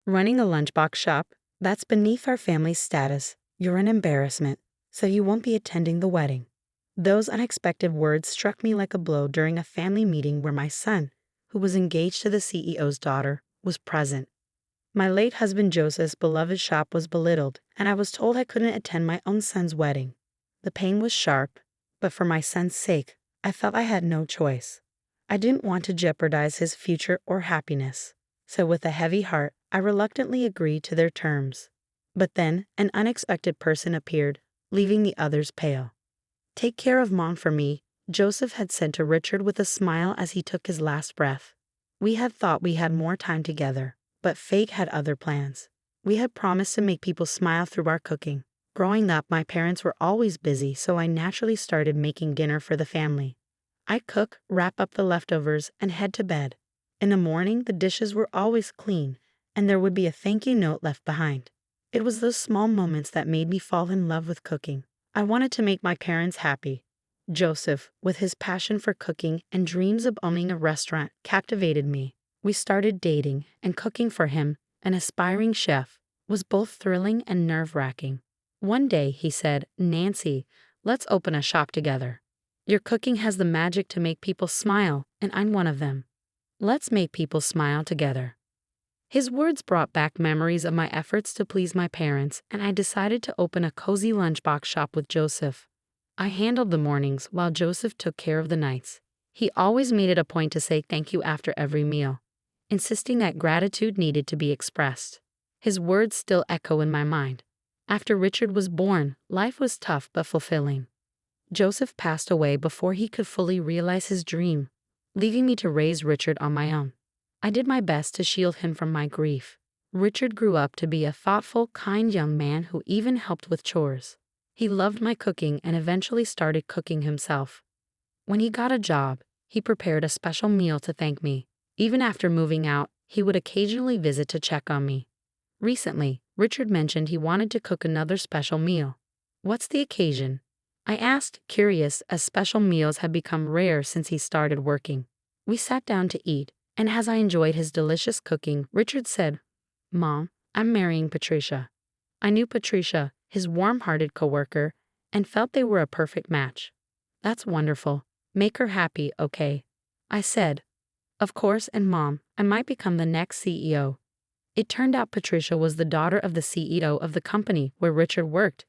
Running a lunchbox shop, that's beneath our family's status. You're an embarrassment, so you won't be attending the wedding. Those unexpected words struck me like a blow during a family meeting where my son, who was engaged to the CEO's daughter, was present. My late husband Joseph's beloved shop was belittled, and I was told I couldn't attend my own son's wedding. The pain was sharp, but for my son's sake, I felt I had no choice. I didn't want to jeopardize his future or happiness, so with a heavy heart, I reluctantly agreed to their terms. But then, an unexpected person appeared, leaving the others pale. "Take care of Mom for me," Joseph had said to Richard with a smile as he took his last breath. We had thought we had more time together, but fate had other plans. We had promised to make people smile through our cooking. Growing up, my parents were always busy, so I naturally started making dinner for the family. I'd cook, wrap up the leftovers, and head to bed. In the morning, the dishes were always clean, and there would be a thank you note left behind. It was those small moments that made me fall in love with cooking. I wanted to make my parents happy. Joseph, with his passion for cooking and dreams of owning a restaurant, captivated me. We started dating, and cooking for him, an aspiring chef, was both thrilling and nerve-wracking. One day, he said, "Nancy, let's open a shop together. Your cooking has the magic to make people smile, and I'm one of them. Let's make people smile together." His words brought back memories of my efforts to please my parents, and I decided to open a cozy lunchbox shop with Joseph. I handled the mornings while Joseph took care of the nights. He always made it a point to say thank you after every meal, insisting that gratitude needed to be expressed. His words still echo in my mind. After Richard was born, life was tough but fulfilling. Joseph passed away before he could fully realize his dream, leaving me to raise Richard on my own. I did my best to shield him from my grief. Richard grew up to be a thoughtful, kind young man who even helped with chores. He loved my cooking and eventually started cooking himself. When he got a job, he prepared a special meal to thank me. Even after moving out, he would occasionally visit to check on me. Recently, Richard mentioned he wanted to cook another special meal. "What's the occasion?" I asked, curious, as special meals had become rare since he started working. We sat down to eat, and as I enjoyed his delicious cooking, Richard said, "Mom, I'm marrying Patricia." I knew Patricia, his warm-hearted coworker, and felt they were a perfect match. "That's wonderful. Make her happy, okay?" I said. "Of course, and Mom, I might become the next CEO." It turned out Patricia was the daughter of the CEO of the company where Richard worked,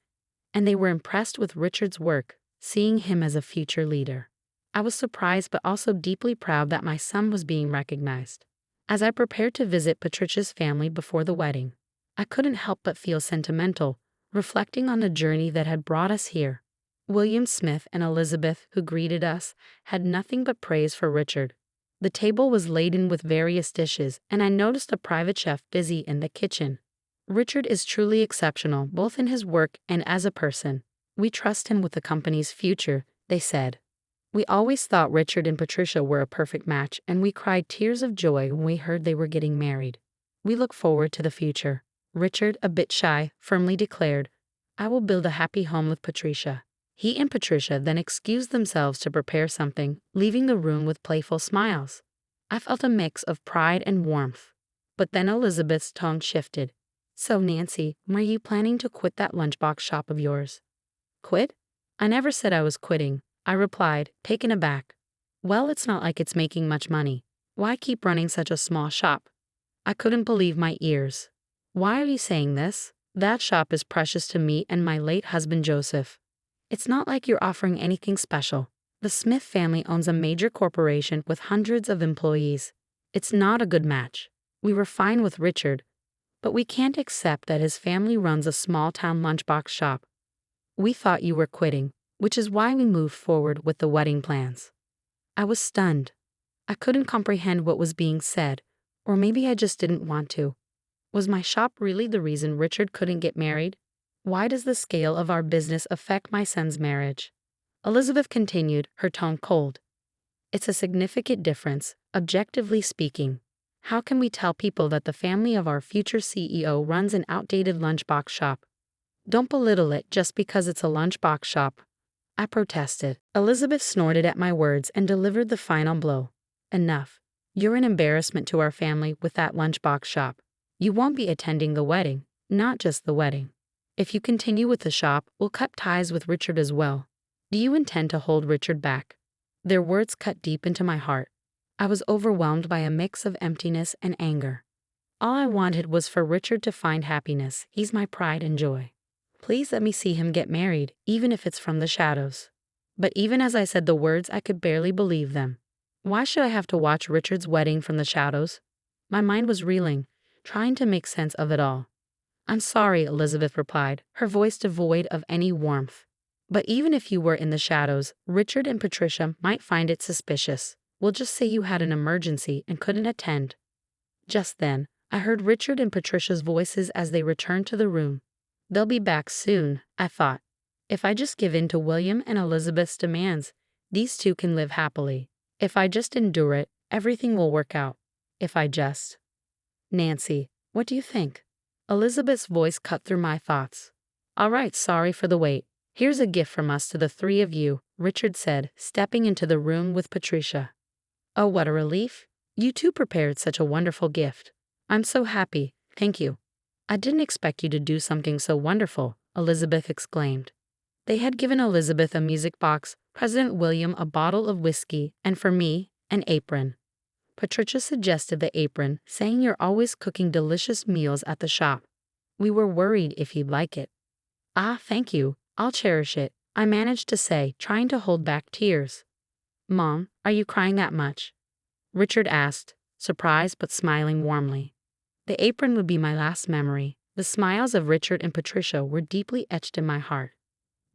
and they were impressed with Richard's work, seeing him as a future leader. I was surprised but also deeply proud that my son was being recognized. As I prepared to visit Patricia's family before the wedding, I couldn't help but feel sentimental, reflecting on the journey that had brought us here. William Smith and Elizabeth, who greeted us, had nothing but praise for Richard. The table was laden with various dishes, and I noticed a private chef busy in the kitchen. Richard is truly exceptional, both in his work and as a person. We trust him with the company's future, they said. We always thought Richard and Patricia were a perfect match, and we cried tears of joy when we heard they were getting married. We look forward to the future. Richard, a bit shy, firmly declared, "I will build a happy home with Patricia." He and Patricia then excused themselves to prepare something, leaving the room with playful smiles. I felt a mix of pride and warmth. But then Elizabeth's tone shifted. "So, Nancy, were you planning to quit that lunchbox shop of yours?" "Quit? I never said I was quitting," I replied, taken aback. "Well, it's not like it's making much money. Why keep running such a small shop?" I couldn't believe my ears. "Why are you saying this? That shop is precious to me and my late husband Joseph. It's not like you're offering anything special. The Smith family owns a major corporation with hundreds of employees. It's not a good match. We were fine with Richard, but we can't accept that his family runs a small-town lunchbox shop. We thought you were quitting, which is why we moved forward with the wedding plans." I was stunned. I couldn't comprehend what was being said, or maybe I just didn't want to. Was my shop really the reason Richard couldn't get married? Why does the scale of our business affect my son's marriage? Elizabeth continued, her tone cold. "It's a significant difference, objectively speaking. How can we tell people that the family of our future CEO runs an outdated lunchbox shop? Don't belittle it just because it's a lunchbox shop." I protested. Elizabeth snorted at my words and delivered the final blow. "Enough. You're an embarrassment to our family with that lunchbox shop. You won't be attending the wedding, not just the wedding. If you continue with the shop, we'll cut ties with Richard as well. Do you intend to hold Richard back?" Their words cut deep into my heart. I was overwhelmed by a mix of emptiness and anger. All I wanted was for Richard to find happiness. He's my pride and joy. Please let me see him get married, even if it's from the shadows. But even as I said the words, I could barely believe them. Why should I have to watch Richard's wedding from the shadows? My mind was reeling, trying to make sense of it all. "I'm sorry," Elizabeth replied, her voice devoid of any warmth. "But even if you were in the shadows, Richard and Patricia might find it suspicious. We'll just say you had an emergency and couldn't attend." Just then, I heard Richard and Patricia's voices as they returned to the room. They'll be back soon, I thought. If I just give in to William and Elizabeth's demands, these two can live happily. If I just endure it, everything will work out. If I just... "Nancy, what do you think?" Elizabeth's voice cut through my thoughts. "All right, sorry for the wait. Here's a gift from us to the three of you," Richard said, stepping into the room with Patricia. "Oh, what a relief. You two prepared such a wonderful gift. I'm so happy, thank you." "I didn't expect you to do something so wonderful," Elizabeth exclaimed. They had given Elizabeth a music box, President William a bottle of whiskey, and for me, an apron. Patricia suggested the apron, saying you're always cooking delicious meals at the shop. We were worried if you'd like it. "Ah, thank you, I'll cherish it," I managed to say, trying to hold back tears. "Mom, are you crying that much?" Richard asked, surprised but smiling warmly. The apron would be my last memory. The smiles of Richard and Patricia were deeply etched in my heart.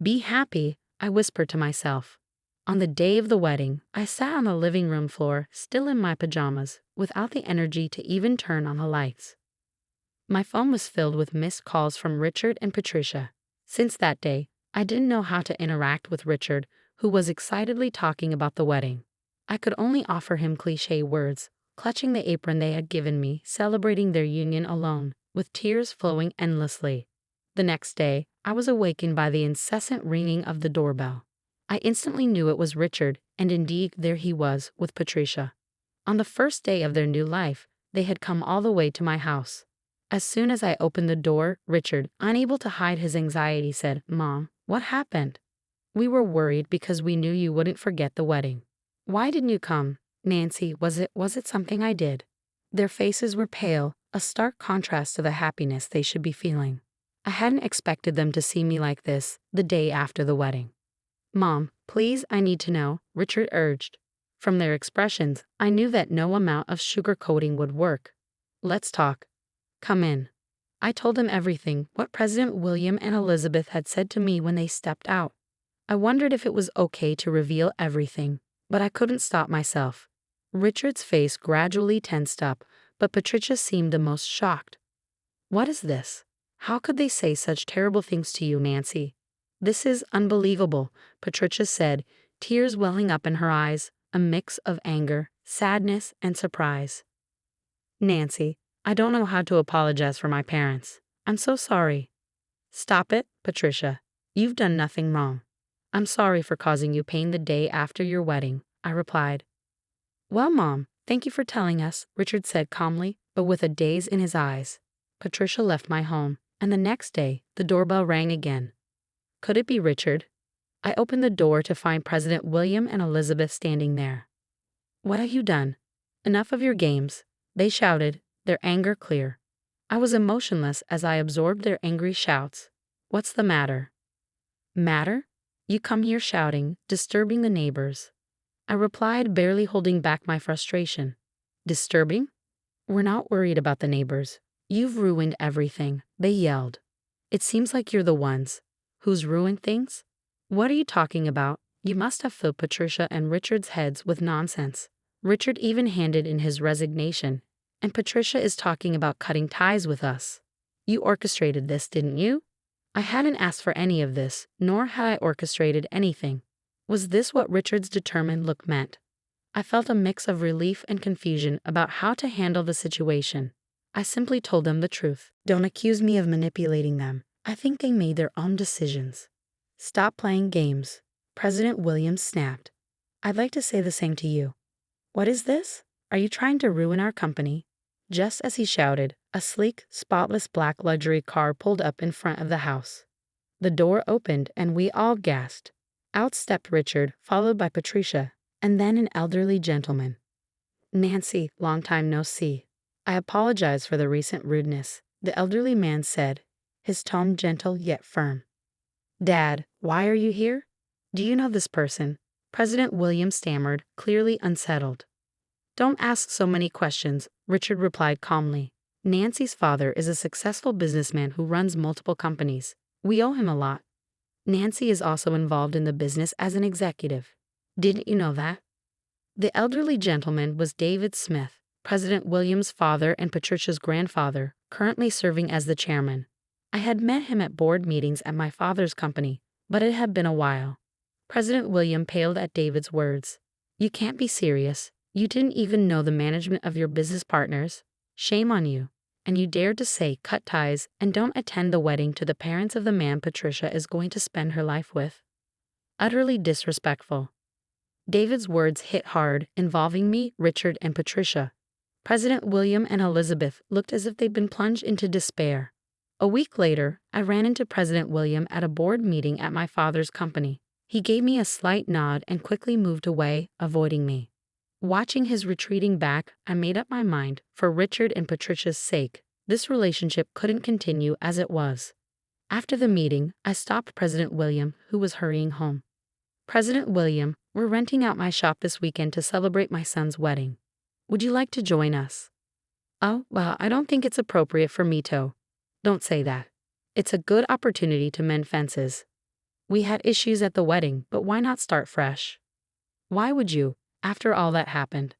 "Be happy," I whispered to myself. On the day of the wedding, I sat on the living room floor, still in my pajamas, without the energy to even turn on the lights. My phone was filled with missed calls from Richard and Patricia. Since that day, I didn't know how to interact with Richard, who was excitedly talking about the wedding. I could only offer him cliché words, clutching the apron they had given me, celebrating their union alone, with tears flowing endlessly. The next day, I was awakened by the incessant ringing of the doorbell. I instantly knew it was Richard, and indeed there he was, with Patricia. On the first day of their new life, they had come all the way to my house. As soon as I opened the door, Richard, unable to hide his anxiety, said, "Mom, what happened?" "We were worried because we knew you wouldn't forget the wedding." "Why didn't you come?" "Nancy, was it something I did?" Their faces were pale, a stark contrast to the happiness they should be feeling. I hadn't expected them to see me like this, the day after the wedding. "Mom, please, I need to know," Richard urged. From their expressions, I knew that no amount of sugarcoating would work. "Let's talk. Come in." I told him everything, what President William and Elizabeth had said to me when they stepped out. I wondered if it was okay to reveal everything, but I couldn't stop myself. Richard's face gradually tensed up, but Patricia seemed the most shocked. "What is this? How could they say such terrible things to you, Nancy?" "This is unbelievable," Patricia said, tears welling up in her eyes, a mix of anger, sadness, and surprise. "Nancy, I don't know how to apologize for my parents. I'm so sorry." "Stop it, Patricia. You've done nothing wrong." "I'm sorry for causing you pain the day after your wedding," I replied. "Well, Mom, thank you for telling us," Richard said calmly, but with a daze in his eyes. Patricia left my home, and the next day, the doorbell rang again. Could it be Richard? I opened the door to find President William and Elizabeth standing there. "What have you done? Enough of your games," they shouted, their anger clear. I was emotionless as I absorbed their angry shouts. "What's the matter?" "Matter? You come here shouting, disturbing the neighbors." I replied, barely holding back my frustration. "Disturbing? We're not worried about the neighbors. You've ruined everything," they yelled. "It seems like you're the ones. Who's ruined things? What are you talking about? You must have filled Patricia and Richard's heads with nonsense. Richard even handed in his resignation, and Patricia is talking about cutting ties with us. You orchestrated this, didn't you?" I hadn't asked for any of this, nor had I orchestrated anything. Was this what Richard's determined look meant? I felt a mix of relief and confusion about how to handle the situation. I simply told them the truth. "Don't accuse me of manipulating them. I think they made their own decisions." "Stop playing games," President Williams snapped. "I'd like to say the same to you." "What is this? Are you trying to ruin our company?" Just as he shouted, A sleek, spotless black luxury car pulled up in front of the house. The door opened and we all gasped. Out stepped Richard, followed by Patricia, and then an elderly gentleman. "Nancy, long time no see. I apologize for the recent rudeness," the elderly man said, his tone gentle yet firm. "Dad, why are you here? Do you know this person?" President William stammered, clearly unsettled. "Don't ask so many questions," Richard replied calmly. "Nancy's father is a successful businessman who runs multiple companies. We owe him a lot. Nancy is also involved in the business as an executive. Didn't you know that?" The elderly gentleman was David Smith, President William's father and Patricia's grandfather, currently serving as the chairman. I had met him at board meetings at my father's company, but it had been a while. President William paled at David's words. "You can't be serious. You didn't even know the management of your business partners. Shame on you. And you dared to say cut ties and don't attend the wedding to the parents of the man Patricia is going to spend her life with. Utterly disrespectful." David's words hit hard, involving me, Richard, and Patricia. President William and Elizabeth looked as if they'd been plunged into despair. A week later, I ran into President William at a board meeting at my father's company. He gave me a slight nod and quickly moved away, avoiding me. Watching his retreating back, I made up my mind, for Richard and Patricia's sake, this relationship couldn't continue as it was. After the meeting, I stopped President William, who was hurrying home. "President William, we're renting out my shop this weekend to celebrate my son's wedding. Would you like to join us?" "Oh, well, I don't think it's appropriate for me to." "Don't say that. It's a good opportunity to mend fences. We had issues at the wedding, but why not start fresh?" "Why would you, after all that happened?"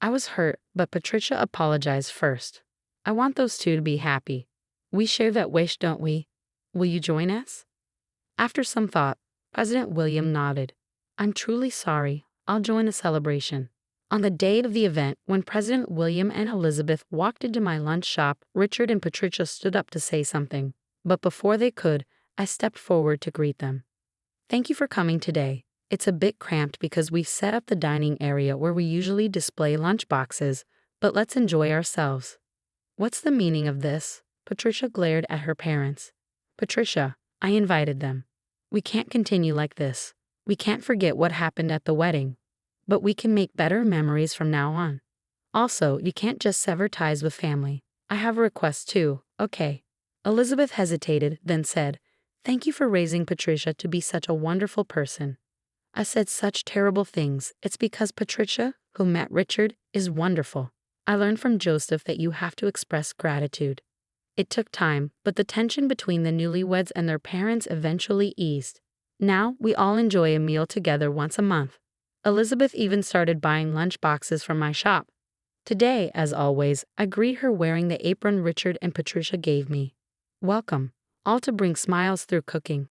I was hurt, but Patricia apologized first. "I want those two to be happy. We share that wish, don't we? Will you join us?" After some thought, President William nodded. "I'm truly sorry. I'll join the celebration." On the day of the event, when President William and Elizabeth walked into my lunch shop, Richard and Patricia stood up to say something. But before they could, I stepped forward to greet them. "Thank you for coming today. It's a bit cramped because we've set up the dining area where we usually display lunchboxes, but let's enjoy ourselves." "What's the meaning of this?" Patricia glared at her parents. "Patricia, I invited them. We can't continue like this. We can't forget what happened at the wedding. But we can make better memories from now on. Also, you can't just sever ties with family. I have a request too, okay?" Elizabeth hesitated, then said, "Thank you for raising Patricia to be such a wonderful person." I said such terrible things. It's because Patricia, who met Richard, is wonderful. I learned from Joseph that you have to express gratitude. It took time, but the tension between the newlyweds and their parents eventually eased. Now we all enjoy a meal together once a month. Elizabeth even started buying lunch boxes from my shop. Today, as always, I greet her wearing the apron Richard and Patricia gave me. Welcome, all to bring smiles through cooking.